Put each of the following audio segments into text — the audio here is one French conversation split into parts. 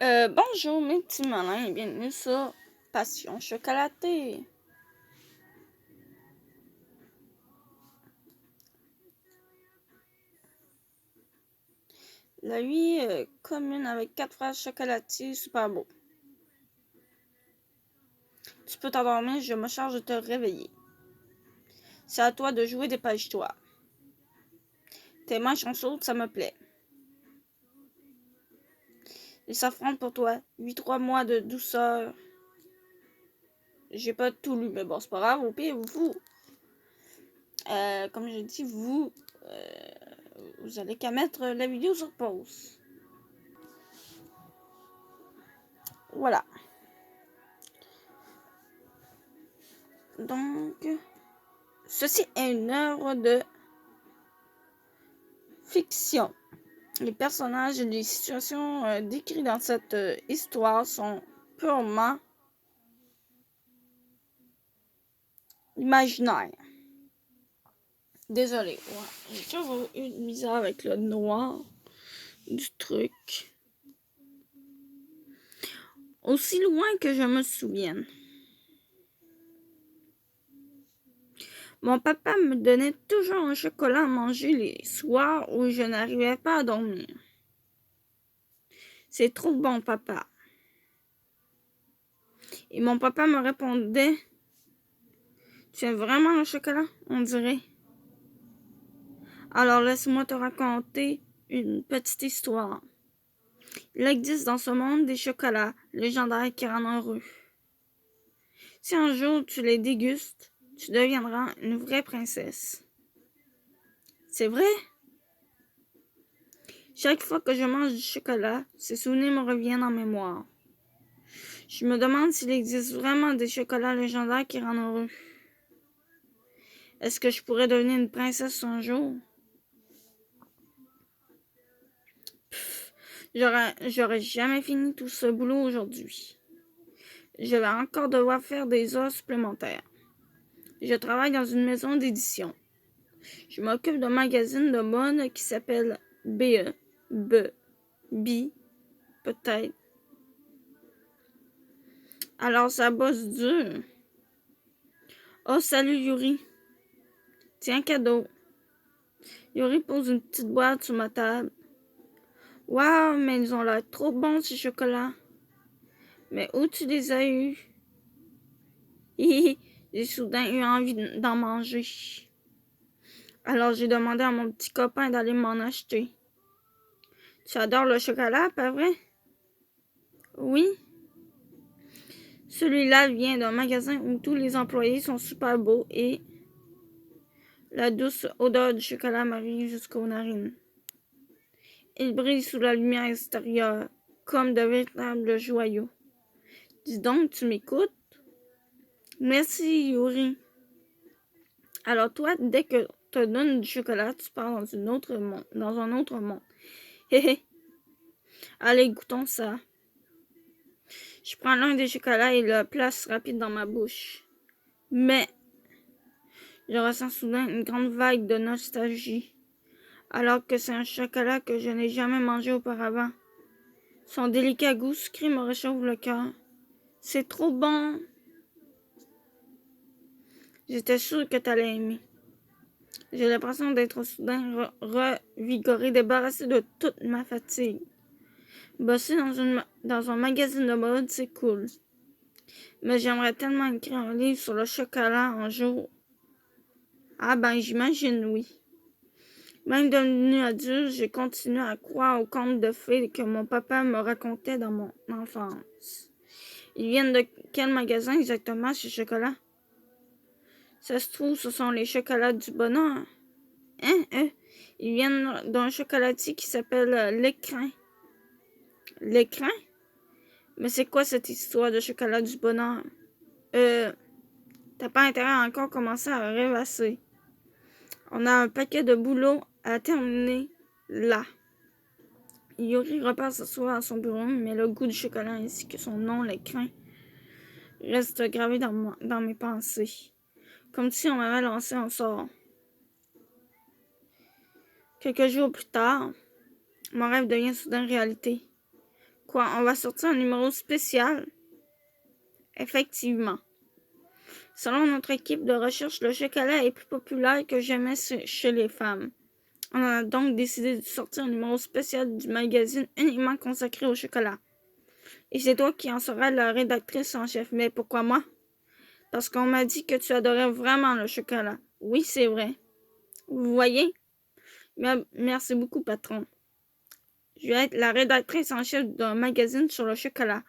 Bonjour mes petits malins et bienvenue sur Passion chocolatée. La vie commune avec 4 frères chocolatiers, super beau. Tu peux t'endormir, je me charge de te réveiller. C'est à toi de jouer, dépêche-toi. Tes mains sont chaudes, ça me plaît. Ils s'affrontent pour toi. 8-3 mois de douceur. J'ai pas tout lu, mais bon, c'est pas grave. Au pire, vous, comme je dis, vous allez qu'à mettre la vidéo sur pause. Voilà. Donc, ceci est une œuvre de fiction. Les personnages et les situations décrites dans cette histoire sont purement imaginaires. Désolée, ouais, j'ai toujours eu de misère avec le noir du truc. Aussi loin que je me souvienne. Mon papa me donnait toujours un chocolat à manger les soirs où je n'arrivais pas à dormir. C'est trop bon, papa. Et mon papa me répondait, tu aimes vraiment le chocolat, on dirait. Alors laisse-moi te raconter une petite histoire. Il existe dans ce monde des chocolats légendaires qui rendent heureux. Si un jour tu les dégustes, tu deviendras une vraie princesse. C'est vrai? Chaque fois que je mange du chocolat, ces souvenirs me reviennent en mémoire. Je me demande s'il existe vraiment des chocolats légendaires qui rendent heureux. Est-ce que je pourrais devenir une princesse un jour? J'aurais jamais fini tout ce boulot aujourd'hui. Je vais encore devoir faire des heures supplémentaires. Je travaille dans une maison d'édition. Je m'occupe d'un magazine de mode qui s'appelle BE. Peut-être. Alors ça bosse dur. Oh, salut Yuri. Tiens, cadeau. Yuri pose une petite boîte sur ma table. Waouh, mais ils ont l'air trop bons ces chocolats. Mais où tu les as eus? J'ai soudain eu envie d'en manger. Alors j'ai demandé à mon petit copain d'aller m'en acheter. Tu adores le chocolat, pas vrai? Oui. Celui-là vient d'un magasin où tous les employés sont super beaux et la douce odeur du chocolat m'arrive jusqu'aux narines. Il brille sous la lumière extérieure comme de véritables joyaux. Dis donc, tu m'écoutes? Merci, Yuri. Alors toi, dès que te donne du chocolat, tu pars dans un autre monde. Hé hé. Allez, goûtons ça. Je prends l'un des chocolats et le place rapide dans ma bouche. Mais je ressens soudain une grande vague de nostalgie, alors que c'est un chocolat que je n'ai jamais mangé auparavant. Son délicat goût sucré me réchauffe le cœur. C'est trop bon! J'étais sûre que t'allais aimer. J'ai l'impression d'être soudain revigorée, débarrassée de toute ma fatigue. Bosser dans un magazine de mode, c'est cool. Mais j'aimerais tellement écrire un livre sur le chocolat un jour. Ah ben, j'imagine, oui. Même devenue adulte, j'ai continué à croire aux contes de fées que mon papa me racontait dans mon enfance. Ils viennent de quel magasin exactement, ces chocolats? Ça se trouve, ce sont les chocolats du bonheur. Hein? Ils viennent d'un chocolatier qui s'appelle L'Écrin. L'Écrin? Mais c'est quoi cette histoire de chocolat du bonheur? T'as pas intérêt à encore commencer à rêvasser. On a un paquet de boulot à terminer là. Yuri repart s'asseoir à son bureau, mais le goût du chocolat ainsi que son nom, L'Écrin, reste gravé dans mes pensées. Comme si on m'avait lancé un sort. Quelques jours plus tard, mon rêve devient soudain réalité. Quoi, on va sortir un numéro spécial? Effectivement. Selon notre équipe de recherche, le chocolat est plus populaire que jamais chez les femmes. On a donc décidé de sortir un numéro spécial du magazine uniquement consacré au chocolat. Et c'est toi qui en seras la rédactrice en chef. Mais pourquoi moi? Parce qu'on m'a dit que tu adorais vraiment le chocolat. Oui, c'est vrai. Vous voyez? Merci beaucoup, patron. Je vais être la rédactrice en chef d'un magazine sur le chocolat.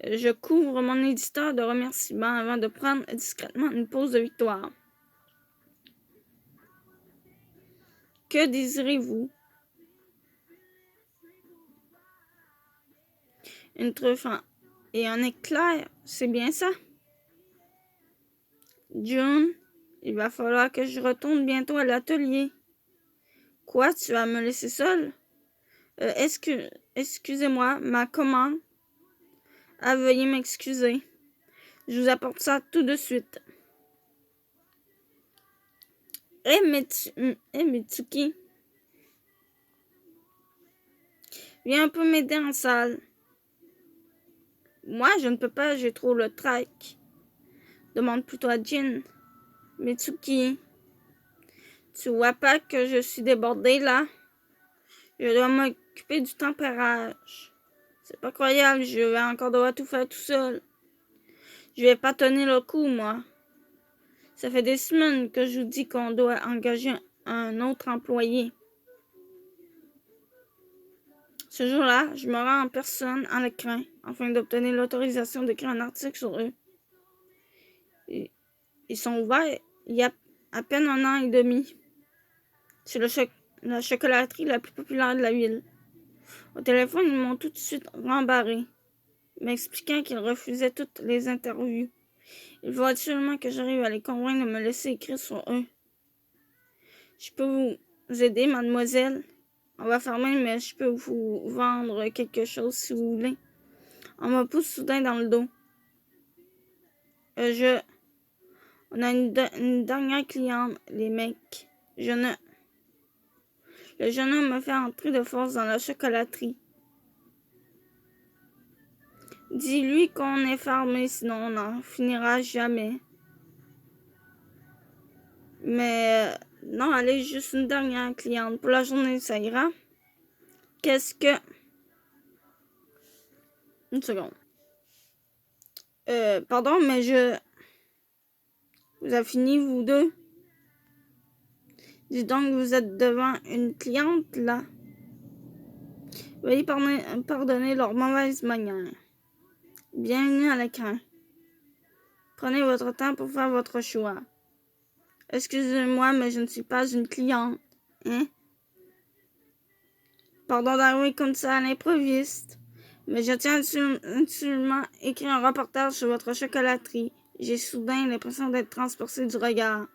Je couvre mon éditeur de remerciements avant de prendre discrètement une pause de victoire. Que désirez-vous? Une truffe et un éclair, c'est bien ça? June, il va falloir que je retourne bientôt à l'atelier. Quoi, tu vas me laisser seule? Excusez-moi, ma commande. Ah, veuillez m'excuser. Je vous apporte ça tout de suite. Mitsuki, viens un peu m'aider en salle. Moi, je ne peux pas, j'ai trop le trac. Demande plutôt à Jin. Mitsuki, tu vois pas que je suis débordée là? Je dois m'occuper du tempérage. C'est pas croyable, je vais encore devoir tout faire tout seul. Je vais pas tenir le coup, moi. Ça fait des semaines que je vous dis qu'on doit engager un autre employé. Ce jour-là, je me rends en personne à l'écran afin d'obtenir l'autorisation d'écrire un article sur eux. Ils sont ouverts il y a à peine 1 an et demi. C'est la chocolaterie la plus populaire de la ville. Au téléphone, ils m'ont tout de suite rembarré, m'expliquant qu'ils refusaient toutes les interviews. Il faut absolument que j'arrive à les convaincre de me laisser écrire sur eux. Je peux vous aider, mademoiselle? On va fermer, mais je peux vous vendre quelque chose si vous voulez. On me pousse soudain dans le dos. On a une dernière cliente, les mecs. Le jeune homme me fait entrer de force dans la chocolaterie. Dis-lui qu'on est fermé, sinon on n'en finira jamais. Mais non, allez, juste une dernière cliente. Pour la journée, ça ira. Qu'est-ce que... Une seconde. Pardon, mais Vous avez fini, vous deux? Dis donc, vous êtes devant une cliente, là. Veuillez pardonner leur mauvaise manière. Bienvenue à l'écran. Prenez votre temps pour faire votre choix. Excusez-moi, mais je ne suis pas une cliente. Hein? Pardon d'arriver comme ça à l'improviste. Mais je tiens absolument à écrire un reportage sur votre chocolaterie. J'ai soudain l'impression d'être transpercé du regard.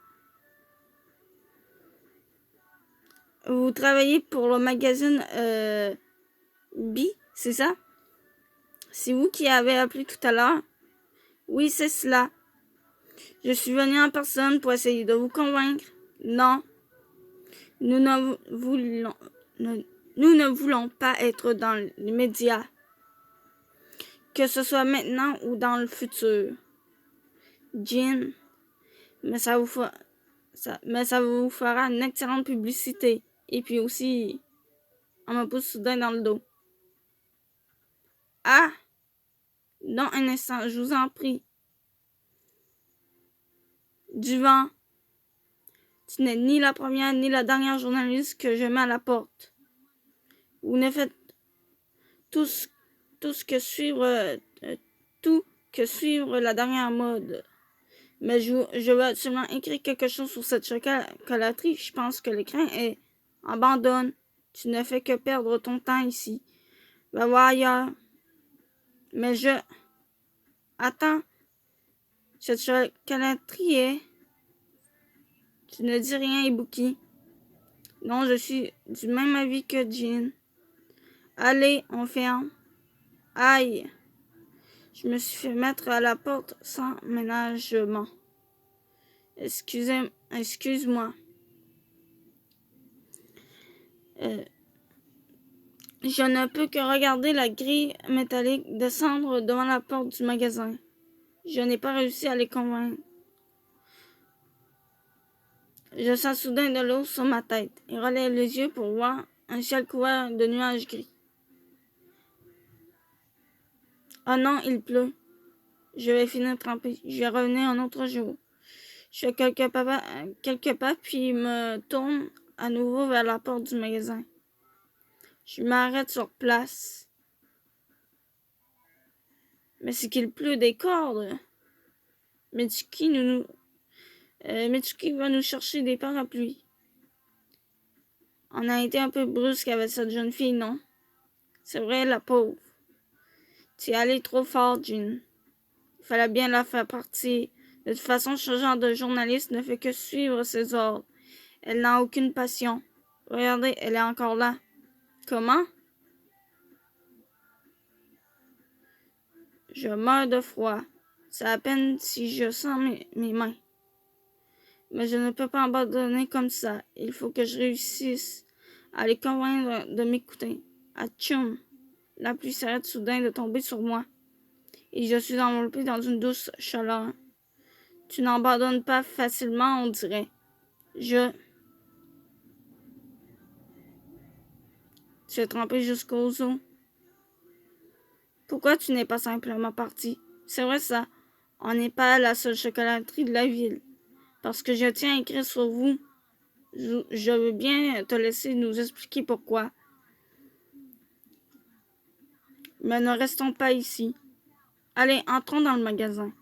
Vous travaillez pour le magazine B, c'est ça? C'est vous qui avez appelé tout à l'heure? Oui, c'est cela. Je suis venu en personne pour essayer de vous convaincre. Non, nous ne voulons pas être dans les médias, que ce soit maintenant ou dans le futur. Jin, mais ça vous fera une excellente publicité. Et puis aussi, on me pousse soudain dans le dos. Ah! Non, un instant, je vous en prie. Du vent. Tu n'es ni la première ni la dernière journaliste que je mets à la porte. Vous ne faites tout que suivre la dernière mode. Mais je veux absolument écrire quelque chose sur cette chocolaterie. Je pense que l'écran est... Abandonne. Tu ne fais que perdre ton temps ici. Va voir ailleurs. Mais Attends. Cette chocolaterie est... Tu ne dis rien, Ibuki. Non, je suis du même avis que Jin. Allez, on ferme. Aïe. Je me suis fait mettre à la porte sans ménagement. Excuse-moi. Je ne peux que regarder la grille métallique descendre devant la porte du magasin. Je n'ai pas réussi à les convaincre. Je sens soudain de l'eau sur ma tête et relève les yeux pour voir un ciel couvert de nuages gris. Oh non, il pleut. Je vais finir trempée. Je vais revenir un autre jour. Je fais quelques pas puis me tourne à nouveau vers la porte du magasin. Je m'arrête sur place. Mais c'est qu'il pleut des cordes. Mitsuki va nous chercher des parapluies. On a été un peu brusque avec cette jeune fille, non? C'est vrai, la pauvre. Tu es allé trop fort, Jin. Il fallait bien la faire partir. De toute façon, ce genre de journaliste ne fait que suivre ses ordres. Elle n'a aucune passion. Regardez, elle est encore là. Comment? Je meurs de froid. C'est à peine si je sens mes mains. Mais je ne peux pas abandonner comme ça. Il faut que je réussisse à les convaincre de m'écouter. Atchoum! La pluie s'arrête soudain de tomber sur moi. Et je suis enveloppée dans une douce chaleur. Tu n'abandonnes pas facilement, on dirait. Tu es trempé jusqu'aux os. Pourquoi tu n'es pas simplement parti? C'est vrai ça. On n'est pas la seule chocolaterie de la ville. Parce que je tiens à écrire sur vous. Je veux bien te laisser nous expliquer pourquoi. Mais ne restons pas ici. Allez, entrons dans le magasin.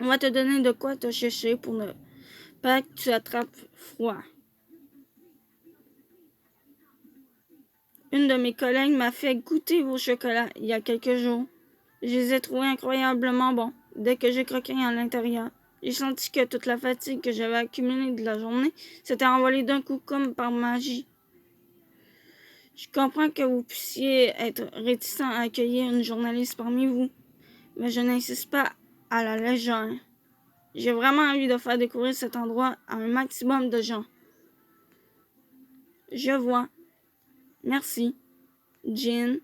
On va te donner de quoi te chercher pour ne pas que tu attrapes froid. Une de mes collègues m'a fait goûter vos chocolats il y a quelques jours. Je les ai trouvés incroyablement bons. Dès que j'ai croqué à l'intérieur, j'ai senti que toute la fatigue que j'avais accumulée de la journée s'était envolée d'un coup comme par magie. Je comprends que vous puissiez être réticent à accueillir une journaliste parmi vous, mais je n'insiste pas à la légère. J'ai vraiment envie de faire découvrir cet endroit à un maximum de gens. Je vois. Merci. Jin.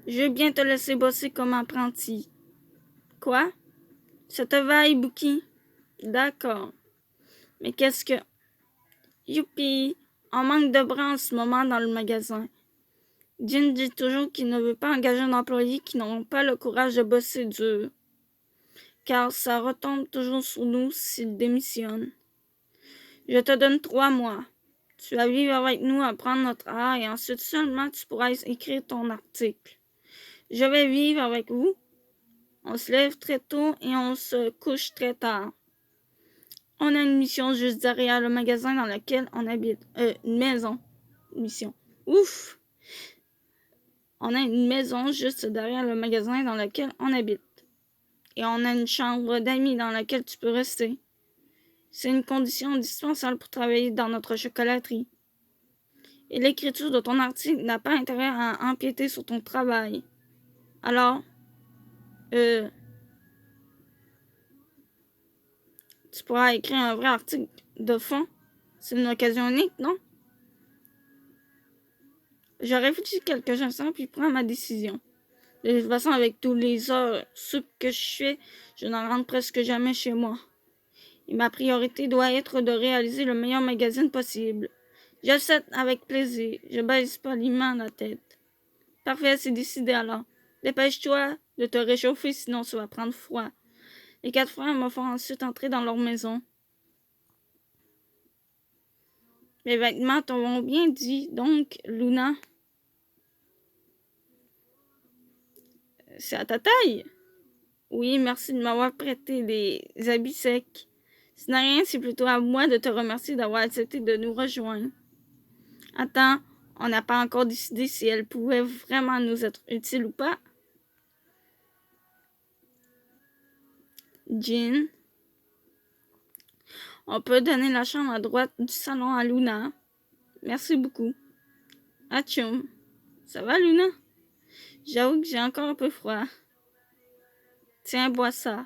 Je vais bien te laisser bosser comme apprenti. Quoi? Ça te va, Ibuki? D'accord. Mais qu'est-ce que... Youpi! On manque de bras en ce moment dans le magasin. Jin dit toujours qu'il ne veut pas engager un employé qui n'auront pas le courage de bosser dur. Car ça retombe toujours sur nous s'il démissionne. Je te donne 3 mois. Tu vas vivre avec nous, apprendre notre art et ensuite seulement tu pourras écrire ton article. Je vais vivre avec vous. On se lève très tôt et on se couche très tard. On a une mission juste derrière le magasin dans lequel on habite. Une maison. Mission. Ouf! On a une maison juste derrière le magasin dans lequel on habite. Et on a une chambre d'amis dans laquelle tu peux rester. C'est une condition indispensable pour travailler dans notre chocolaterie. Et l'écriture de ton article n'a pas intérêt à empiéter sur ton travail. Alors, tu pourras écrire un vrai article de fond. C'est une occasion unique, non? Je réfléchis quelques instants puis prends ma décision. De toute façon, avec tous les heures sup que je fais, je n'en rentre presque jamais chez moi. Et ma priorité doit être de réaliser le meilleur magazine possible. J'accepte avec plaisir. Je baisse poliment la tête. Parfait, c'est décidé alors. Dépêche-toi de te réchauffer, sinon tu vas prendre froid. Les 4 frères me font ensuite entrer dans leur maison. Mes vêtements te vont bien, dit donc Luna. C'est à ta taille? Oui, merci de m'avoir prêté des habits secs. Ce n'est rien, c'est plutôt à moi de te remercier d'avoir accepté de nous rejoindre. Attends, on n'a pas encore décidé si elle pouvait vraiment nous être utile ou pas. Jin, on peut donner la chambre à droite du salon à Luna. Merci beaucoup. Atchoum. Ça va, Luna? J'avoue que j'ai encore un peu froid. Tiens, bois ça.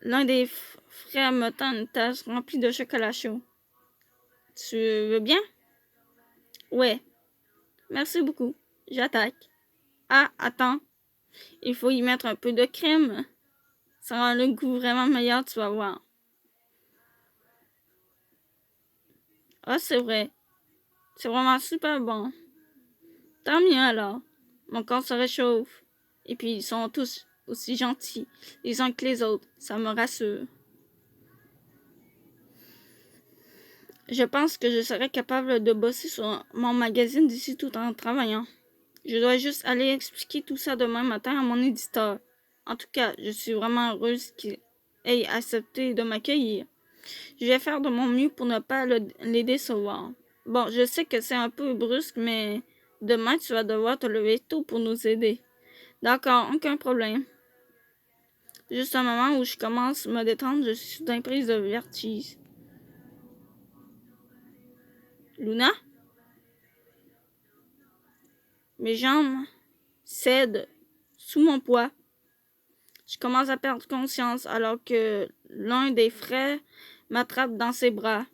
L'un des frais me tend une tasse remplie de chocolat chaud. Tu veux bien? Ouais. Merci beaucoup. J'attaque. Ah, attends. Il faut y mettre un peu de crème. Ça rend le goût vraiment meilleur, tu vas voir. Ah, c'est vrai. C'est vraiment super bon. Tant mieux alors. Mon corps se réchauffe. Et puis, ils sont tous aussi gentils, les uns que les autres. Ça me rassure. Je pense que je serai capable de bosser sur mon magazine d'ici tout en travaillant. Je dois juste aller expliquer tout ça demain matin à mon éditeur. En tout cas, je suis vraiment heureuse qu'il ait accepté de m'accueillir. Je vais faire de mon mieux pour ne pas les décevoir. Bon, je sais que c'est un peu brusque, mais demain, tu vas devoir te lever tôt pour nous aider. D'accord, aucun problème. Juste un moment où je commence à me détendre, je suis soudain prise de vertige. Luna? Mes jambes cèdent sous mon poids. Je commence à perdre conscience alors que l'un des frères m'attrape dans ses bras.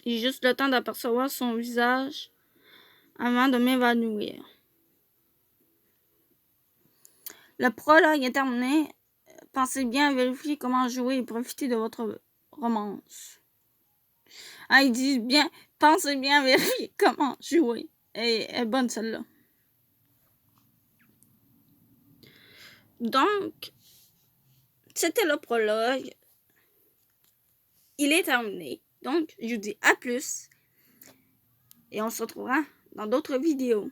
J'ai juste le temps d'apercevoir son visage avant de m'évanouir. Le prologue est terminé. Pensez bien à vérifier comment jouer et profiter de votre romance. Ah, il dit bien, pensez bien à vérifier comment jouer. Elle est bonne celle-là. Donc, c'était le prologue. Il est terminé. Donc, je vous dis à plus. Et on se retrouvera dans d'autres vidéos.